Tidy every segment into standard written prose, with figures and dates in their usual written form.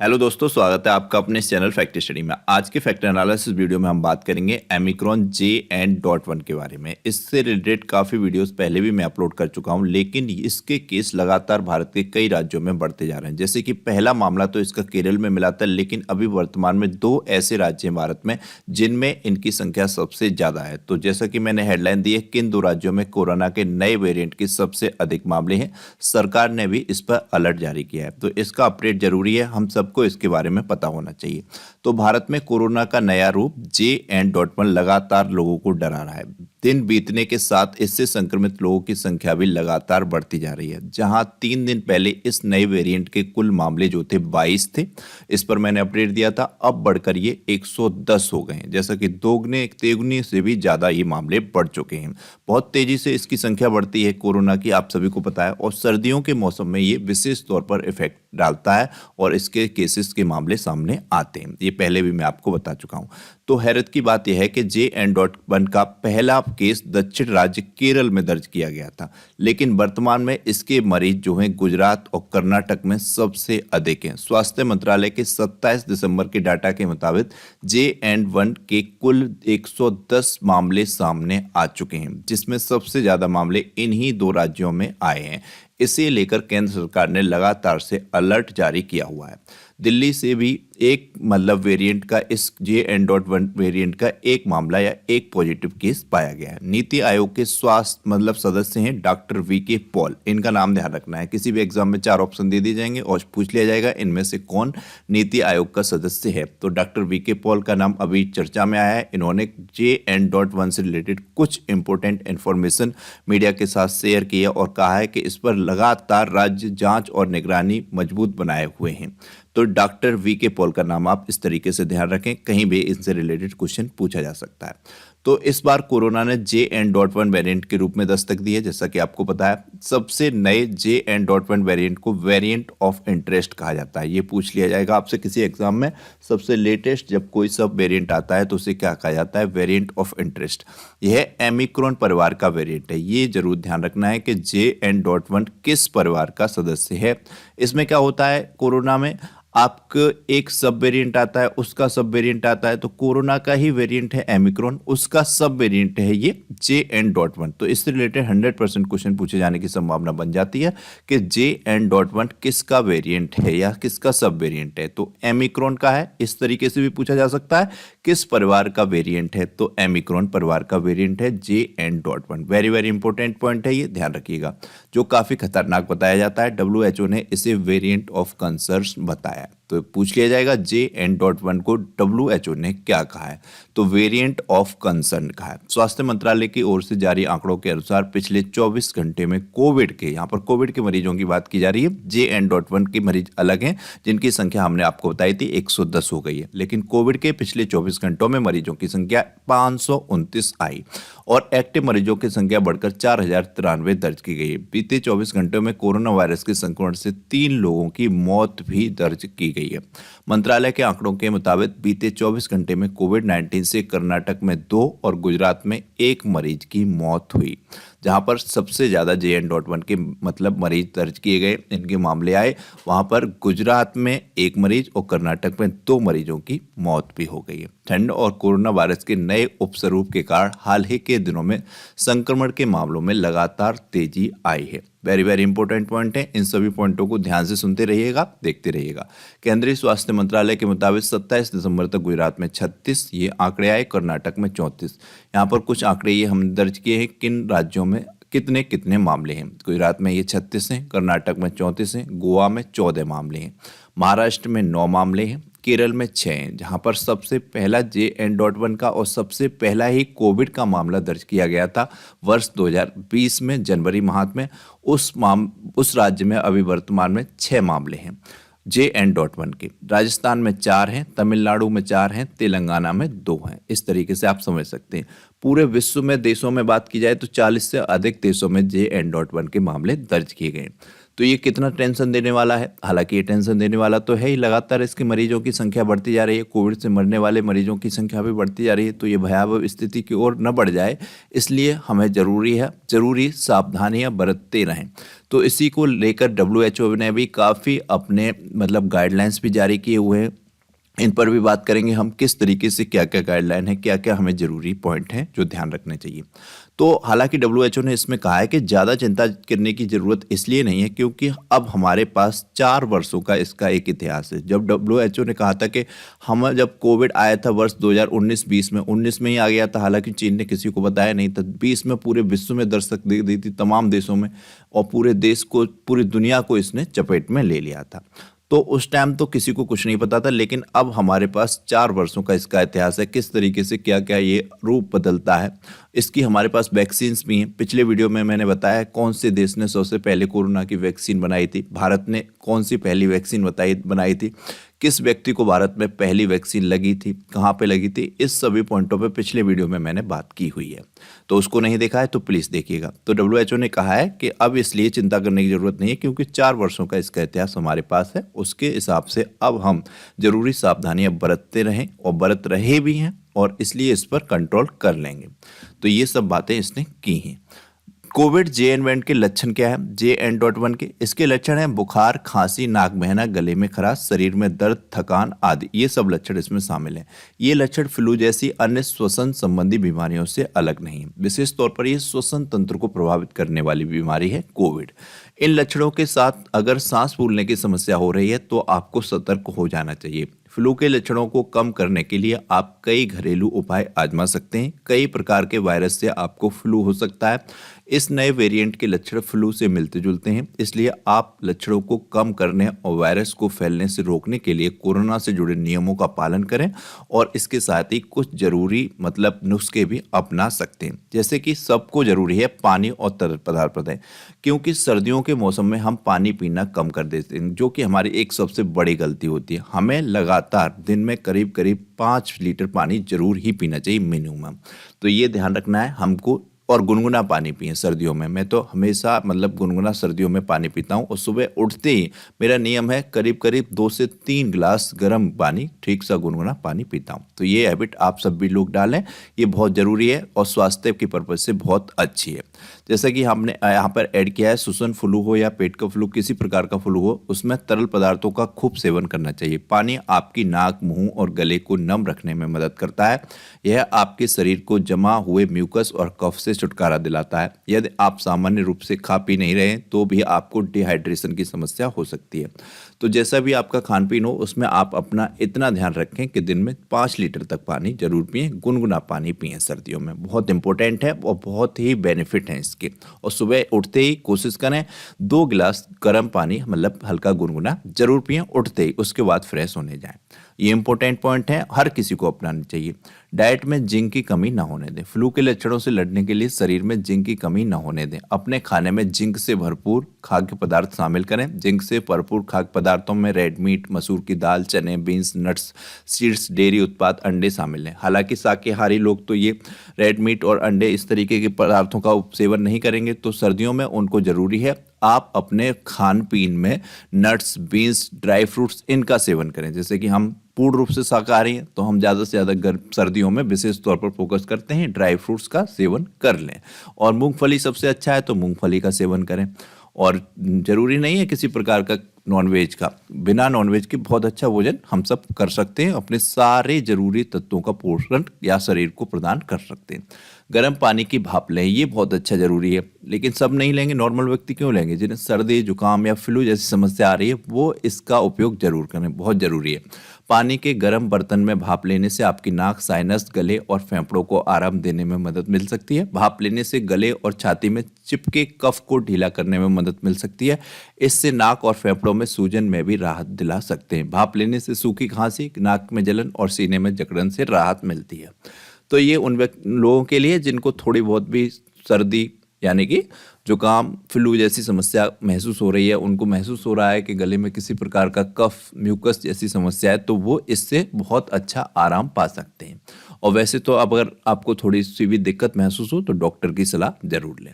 Hello दोस्तों, स्वागत है आपका अपने इस चैनल फैक्ट स्टडी में। आज के फैक्ट एनालिसिस वीडियो में हम बात करेंगे ओमिक्रॉन JN.1 के बारे में। इससे रिलेटेड काफ़ी वीडियोस पहले भी मैं अपलोड कर चुका हूं, लेकिन इसके केस लगातार भारत के कई राज्यों में बढ़ते जा रहे हैं। जैसे कि पहला मामला तो इसका केरल में मिला था, लेकिन अभी वर्तमान में 2 ऐसे राज्य हैं भारत में जिनमें इनकी संख्या सबसे ज़्यादा है। तो जैसा कि मैंने हेडलाइन दी है, किन 2 राज्यों में कोरोना के नए वेरियंट के सबसे अधिक मामले हैं, सरकार ने भी इस पर अलर्ट जारी किया है। तो इसका अपडेट जरूरी है, हम सबको इसके बारे में पता होना चाहिए। तो भारत में कोरोना का नया रूप JN.1 लगातार लोगों को डरा रहा है। दिन बीतने के साथ इससे संक्रमित लोगों की संख्या भी लगातार बढ़ती जा रही है। जहां 3 दिन पहले इस नए वेरिएंट के कुल मामले जो थे 22 थे, इस पर मैंने अपडेट दिया था, अब बढ़कर ये 110 हो गए हैं। जैसा कि दोगुने तेगुने से भी ज़्यादा ये मामले बढ़ चुके हैं। बहुत तेजी से इसकी संख्या बढ़ती है कोरोना की, आप सभी को पता है, और सर्दियों के मौसम में ये विशेष तौर पर इफेक्ट डालता है और इसके केसेस के मामले सामने आते हैं। ये पहले भी मैं आपको बता चुका हूं। तो हैरत की बात यह है कि JN.1 का पहला केस दक्षिण राज्य केरल में दर्ज किया गया था, लेकिन वर्तमान में इसके मरीज जो हैं गुजरात और कर्नाटक में सबसे अधिक हैं। स्वास्थ्य मंत्रालय के 27 दिसंबर के डाटा के मुताबिक JN.1 के कुल 110 मामले सामने आ चुके हैं, जिसमें सबसे ज्यादा मामले इन्हीं 2 राज्यों में आए हैं। इसे लेकर केंद्र सरकार ने लगातार से अलर्ट जारी किया हुआ है। दिल्ली से भी एक वेरिएंट का, इस JN.1 वेरिएंट का एक मामला या एक पॉजिटिव केस पाया गया है। नीति आयोग के स्वास्थ्य सदस्य हैं डॉक्टर VK पॉल, इनका नाम ध्यान रखना है। किसी भी एग्जाम में 4 ऑप्शन दे दिए जाएंगे और पूछ लिया जाएगा इनमें से कौन नीति आयोग का सदस्य है। तो डॉक्टर VK पॉल का नाम अभी चर्चा में आया है। इन्होंने JN.1 से रिलेटेड कुछ इंपॉर्टेंट इंफॉर्मेशन मीडिया के साथ शेयर की है और कहा है कि इस पर लगातार राज्य जांच और निगरानी मजबूत बनाए हुए हैं। तो डॉक्टर VK पॉल का नाम आप इस तरीके से ध्यान रखें, कहीं भी इनसे रिलेटेड क्वेश्चन पूछा जा सकता है। तो इस बार कोरोना ने JN.1 वेरिएंट के रूप में दस्तक दी है। जैसा कि आपको पता है, सबसे नए JN.1 वेरिएंट को वेरिएंट ऑफ इंटरेस्ट कहा जाता है। ये पूछ लिया जाएगा आपसे किसी एग्जाम में, सबसे लेटेस्ट जब कोई सब वेरिएंट आता है तो उसे क्या कहा जाता है, वेरिएंट ऑफ इंटरेस्ट। यह ओमिक्रॉन परिवार का वेरिएंट है। ये जरूर ध्यान रखना है कि JN.1 किस परिवार का सदस्य है। इसमें क्या होता है, कोरोना में आपको एक सब वेरिएंट आता है, उसका सब वेरिएंट आता है। तो कोरोना का ही वेरिएंट है ओमिक्रॉन, उसका सब वेरिएंट है ये JN.1। तो इससे रिलेटेड 100% क्वेश्चन पूछे जाने की संभावना बन जाती है कि JN.1 किसका वेरिएंट है या किसका सब वेरिएंट है। तो ओमिक्रॉन का है, इस तरीके से भी पूछा जा सकता है, किस परिवार का वेरिएंट है। तो ओमिक्रॉन परिवार का वेरिएंट है JN.1। Very very important point है, ये ध्यान रखिएगा, जो काफी खतरनाक बताया जाता है। WHO ने इसे वेरिएंट ऑफ कंसर्न बताया। तो पूछ लिया जाएगा JN.1 को WHO ने क्या कहा है, तो वेरिएंट ऑफ कंसर्न कहा है। स्वास्थ्य मंत्रालय की ओर से जारी आंकड़ों के अनुसार पिछले 24 घंटे में कोविड के, यहाँ पर कोविड के मरीजों की बात की जा रही है, JN.1 के मरीज अलग हैं जिनकी संख्या हमने आपको बताई थी 110 हो गई है, लेकिन कोविड के पिछले 24 घंटों में मरीजों की संख्या 529 आई और एक्टिव मरीजों की संख्या बढ़कर 4093 दर्ज की गई है। बीते 24 घंटों में कोरोना वायरस के संक्रमण से 3 लोगों की मौत भी दर्ज की गई है। मंत्रालय के आंकड़ों के मुताबिक बीते 24 घंटे में कोविड-19 से कर्नाटक में 2 और गुजरात में 1 मरीज की मौत हुई। जहां पर सबसे ज्यादा JN.1 के मरीज दर्ज किए गए, इनके मामले आए, वहां पर गुजरात में 1 मरीज और कर्नाटक में 2 मरीजों की मौत भी हो गई है। ठंड और कोरोना वायरस के नए उपस्वरूप के कारण हाल ही के दिनों में संक्रमण के मामलों में लगातार तेजी आई है। वेरी वेरी इंपॉर्टेंट पॉइंट है, इन सभी पॉइंटों को ध्यान से सुनते रहिएगा, देखते रहिएगा। केंद्रीय स्वास्थ्य मंत्रालय के मुताबिक 27 दिसंबर तक गुजरात में 36 ये आंकड़े आए, कर्नाटक में 34। यहाँ पर कुछ आंकड़े ये हम दर्ज किए हैं, किन राज्यों में कितने कितने मामले हैं। गुजरात में ये 36 हैं, कर्नाटक में 34 हैं, गोवा में 14 मामले हैं, महाराष्ट्र में 9 मामले हैं, केरल में 6 हैं। जहां पर सबसे पहला JN.1 का और सबसे पहला ही कोविड का मामला दर्ज किया गया था वर्ष 2020 में जनवरी माह में, उस राज्य में अभी वर्तमान में 6 मामले हैं JN.1 के। राजस्थान में 4 हैं, तमिलनाडु में 4 हैं, तेलंगाना में 2 हैं। इस तरीके से आप समझ सकते हैं। पूरे विश्व में देशों में बात की जाए तो 40 से अधिक देशों में JN.1 के मामले दर्ज किए गए। तो ये कितना टेंशन देने वाला है? हालांकि ये टेंशन देने वाला तो है ही, लगातार इसके मरीजों की संख्या बढ़ती जा रही है, कोविड से मरने वाले मरीजों की संख्या भी बढ़ती जा रही है, तो ये भयावह स्थिति की ओर न बढ़ जाए, इसलिए हमें जरूरी सावधानियां बरतते रहें। तो इसी को लेकर WHO ने भी काफ़ी अपने मतलब गाइडलाइंस भी जारी किए हुए हैं। इन पर भी बात करेंगे हम, किस तरीके से क्या क्या गाइडलाइन है, क्या क्या हमें ज़रूरी पॉइंट हैं जो ध्यान रखने चाहिए। तो हालांकि WHO ने इसमें कहा है कि ज़्यादा चिंता करने की ज़रूरत इसलिए नहीं है क्योंकि अब हमारे पास 4 वर्षों का इसका एक इतिहास है। जब WHO ने कहा था कि हम जब कोविड आया था वर्ष 2019-20 में, 19 में ही आ गया था, हालांकि चीन ने किसी को बताया नहीं था, 20 में पूरे विश्व में दस्तक दे दी थी, तमाम देशों में, और पूरे देश को, पूरी दुनिया को इसने चपेट में ले लिया था। तो उस टाइम तो किसी को कुछ नहीं पता था, लेकिन अब हमारे पास 4 वर्षों का इसका इतिहास है, किस तरीके से क्या क्या ये रूप बदलता है। इसकी हमारे पास वैक्सीन्स भी हैं। पिछले वीडियो में मैंने बताया कौन से देश ने सबसे पहले कोरोना की वैक्सीन बनाई थी, भारत ने कौन सी पहली वैक्सीन बनाई थी, किस व्यक्ति को भारत में पहली वैक्सीन लगी थी, कहाँ पे लगी थी, इस सभी पॉइंटों पे पिछले वीडियो में मैंने बात की हुई है। तो उसको नहीं देखा है तो प्लीज़ देखिएगा। तो WHO ने कहा है कि अब इसलिए चिंता करने की ज़रूरत नहीं है क्योंकि 4 वर्षों का इसका इतिहास हमारे पास है। उसके हिसाब से अब हम ज़रूरी सावधानियाँ बरतते रहें और बरत रहे भी हैं, और इसलिए इस पर कंट्रोल कर लेंगे। तो ये सब बातें इसने की हैं। कोविड JN के लक्षण क्या है? JN.1 के इसके लक्षण हैं बुखार, खांसी, नाक बहना, गले में खराश, शरीर में दर्द, थकान आदि, ये सब लक्षण इसमें शामिल हैं। ये लक्षण फ्लू जैसी अन्य श्वसन संबंधी बीमारियों से अलग नहीं है। विशेष तौर पर ये श्वसन तंत्र को प्रभावित करने वाली बीमारी है कोविड। इन लक्षणों के साथ अगर सांस फूलने की समस्या हो रही है तो आपको सतर्क हो जाना चाहिए। फ्लू के लक्षणों को कम करने के लिए आप कई घरेलू उपाय आजमा सकते हैं। कई प्रकार के वायरस से आपको फ्लू हो सकता है। इस नए वेरिएंट के लक्षण फ्लू से मिलते जुलते हैं, इसलिए आप लक्षणों को कम करने और वायरस को फैलने से रोकने के लिए कोरोना से जुड़े नियमों का पालन करें और इसके साथ ही कुछ जरूरी मतलब नुस्खे भी अपना सकते हैं। जैसे कि सबको जरूरी है पानी और तरल पदार्थ पिएं, क्योंकि सर्दियों के मौसम में हम पानी पीना कम कर देते हैं, जो कि हमारी एक सबसे बड़ी गलती होती है। हमें लगातार दिन में करीब 5 लीटर पानी जरूर ही पीना चाहिए मिनिमम। तो ये ध्यान रखना है हमको। और गुनगुना पानी पिए सर्दियों में। मैं तो हमेशा मतलब गुनगुना सर्दियों में पानी पीता हूँ, और सुबह उठते ही मेरा नियम है करीब 2 से 3 गिलास गर्म पानी, ठीक सा गुनगुना पानी पीता हूँ। तो ये हैबिट आप सब भी लोग डालें, ये बहुत ज़रूरी है और स्वास्थ्य की पर्पज़ से बहुत अच्छी है। जैसा कि हमने यहाँ पर ऐड किया है, श्वसन फ्लू हो या पेट का फ्लू, किसी प्रकार का फ्लू हो, उसमें तरल पदार्थों का खूब सेवन करना चाहिए। पानी आपकी नाक, मुंह और गले को नम रखने में मदद करता है। यह आपके शरीर को जमा हुए म्यूकस और कफ से छुटकारा दिलाता है। यदि आप सामान्य रूप से खा पी नहीं रहे तो भी आपको डिहाइड्रेशन की समस्या हो सकती है। तो जैसा भी आपका खान पीन हो, उसमें आप अपना इतना ध्यान रखें कि दिन में 5 लीटर तक पानी जरूर पिएं। गुनगुना पानी पिएं सर्दियों में, बहुत इंपॉर्टेंट है और बहुत ही बेनिफिट हैं इसके। और सुबह उठते ही कोशिश करें 2 गिलास गर्म पानी मतलब हल्का गुनगुना जरूर पिएं उठते ही, उसके बाद फ्रेश होने जाएं। ये इंपॉर्टेंट पॉइंट है, हर किसी को अपनाना चाहिए। डाइट में जिंक की कमी ना होने दें। फ्लू के लक्षणों से लड़ने के लिए शरीर में जिंक की कमी ना होने दें। अपने खाने में जिंक से भरपूर खाद्य पदार्थ शामिल करें। जिंक से भरपूर खाद्य पदार्थों में रेड मीट, मसूर की दाल, चने, बीन्स, नट्स, सीड्स, डेयरी उत्पाद, अंडे शामिल हैं। हालांकि शाकाहारी लोग तो ये रेड मीट और अंडे इस तरीके के पदार्थों का सेवन नहीं करेंगे, तो सर्दियों में उनको जरूरी है आप अपने खान पीन में नट्स, बीन्स, ड्राई फ्रूट्स इनका सेवन करें। जैसे कि हम पूर्ण रूप से शाकाहारी हैं तो हम ज़्यादा से ज़्यादा सर्दियों में विशेष तौर पर फोकस करते हैं, ड्राई फ्रूट्स का सेवन कर लें। और मूंगफली सबसे अच्छा है तो मूंगफली का सेवन करें। और ज़रूरी नहीं है किसी प्रकार का नॉनवेज का, बिना नॉनवेज के बहुत अच्छा भोजन हम सब कर सकते हैं, अपने सारे जरूरी तत्वों का पोषण या शरीर को प्रदान कर सकते हैं। गर्म पानी की भाप लें, ये बहुत अच्छा जरूरी है, लेकिन सब नहीं लेंगे। नॉर्मल व्यक्ति क्यों लेंगे? जिन्हें सर्दी, जुकाम या फ्लू जैसी समस्या आ रही है वो इसका उपयोग जरूर करें, बहुत जरूरी है। पानी के गर्म बर्तन में भाप लेने से आपकी नाक, साइनस, गले और फेफड़ों को आराम देने में मदद मिल सकती है। भाप लेने से गले और छाती में चिपके कफ को ढीला करने में मदद मिल सकती है। इससे नाक और फेफड़ों में सूजन में भी राहत दिला सकते हैं। भाप लेने से सूखी खांसी, नाक में जलन और सीने में जकड़न से राहत मिलती है। तो ये उन लोगों के लिए जिनको थोड़ी बहुत भी सर्दी यानी कि जुकाम, फ्लू जैसी समस्या महसूस हो रही है, उनको महसूस हो रहा है कि गले में किसी प्रकार का कफ, म्यूकस जैसी समस्या है, तो वो इससे बहुत अच्छा आराम पा सकते हैं। और वैसे तो अब अगर आपको थोड़ी सी भी दिक्कत महसूस हो तो डॉक्टर की सलाह जरूर लें।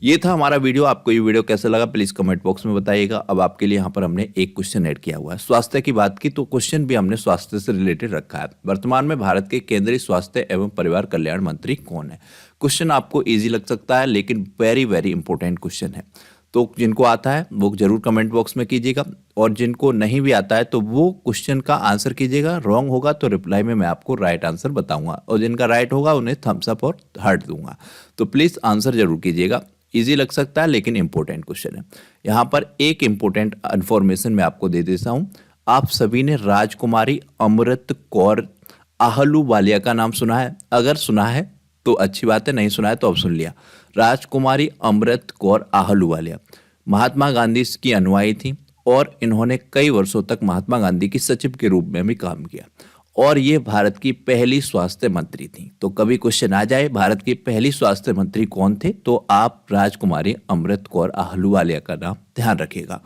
ये था हमारा वीडियो। आपको ये वीडियो कैसा लगा प्लीज कमेंट बॉक्स में बताइएगा। अब आपके लिए यहाँ पर हमने एक क्वेश्चन ऐड किया हुआ है। स्वास्थ्य की बात की तो क्वेश्चन भी हमने स्वास्थ्य से रिलेटेड रखा है। वर्तमान में भारत के केंद्रीय स्वास्थ्य एवं परिवार कल्याण मंत्री कौन है? क्वेश्चन आपको इजी लग सकता है लेकिन वेरी वेरी इंपॉर्टेंट क्वेश्चन है। तो जिनको आता है वो जरूर कमेंट बॉक्स में कीजिएगा, और जिनको नहीं भी आता है तो वो क्वेश्चन का आंसर कीजिएगा। रॉन्ग होगा तो रिप्लाई में मैं आपको राइट आंसर बताऊंगा, और जिनका राइट होगा उन्हें थम्स अप और हार्ट दूंगा। तो प्लीज़ आंसर जरूर कीजिएगा। इजी लग सकता है लेकिन इंपॉर्टेंट क्वेश्चन है। यहाँ पर एक इंपॉर्टेंट इन्फॉर्मेशन मैं आपको दे देता हूँ। आप सभी ने राजकुमारी अमृत कौर आहलूवालिया का नाम सुना है? अगर सुना है तो अच्छी बात है, नहीं सुना है तो अब सुन लिया। राजकुमारी अमृत कौर आहलूवालिया महात्मा गांधी की अनुयायी थी, और इन्होंने कई वर्षों तक महात्मा गांधी की सचिव के रूप में भी काम किया, और ये भारत की पहली स्वास्थ्य मंत्री थी। तो कभी क्वेश्चन आ जाए भारत की पहली स्वास्थ्य मंत्री कौन थे, तो आप राजकुमारी अमृत कौर आहलूवालिया का नाम ध्यान रखिएगा।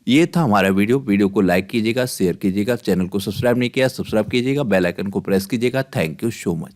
ये था हमारा वीडियो को लाइक कीजिएगा, शेयर कीजिएगा, चैनल को सब्सक्राइब नहीं किया सब्सक्राइब कीजिएगा, बेल आइकन को प्रेस कीजिएगा। Thank you so much.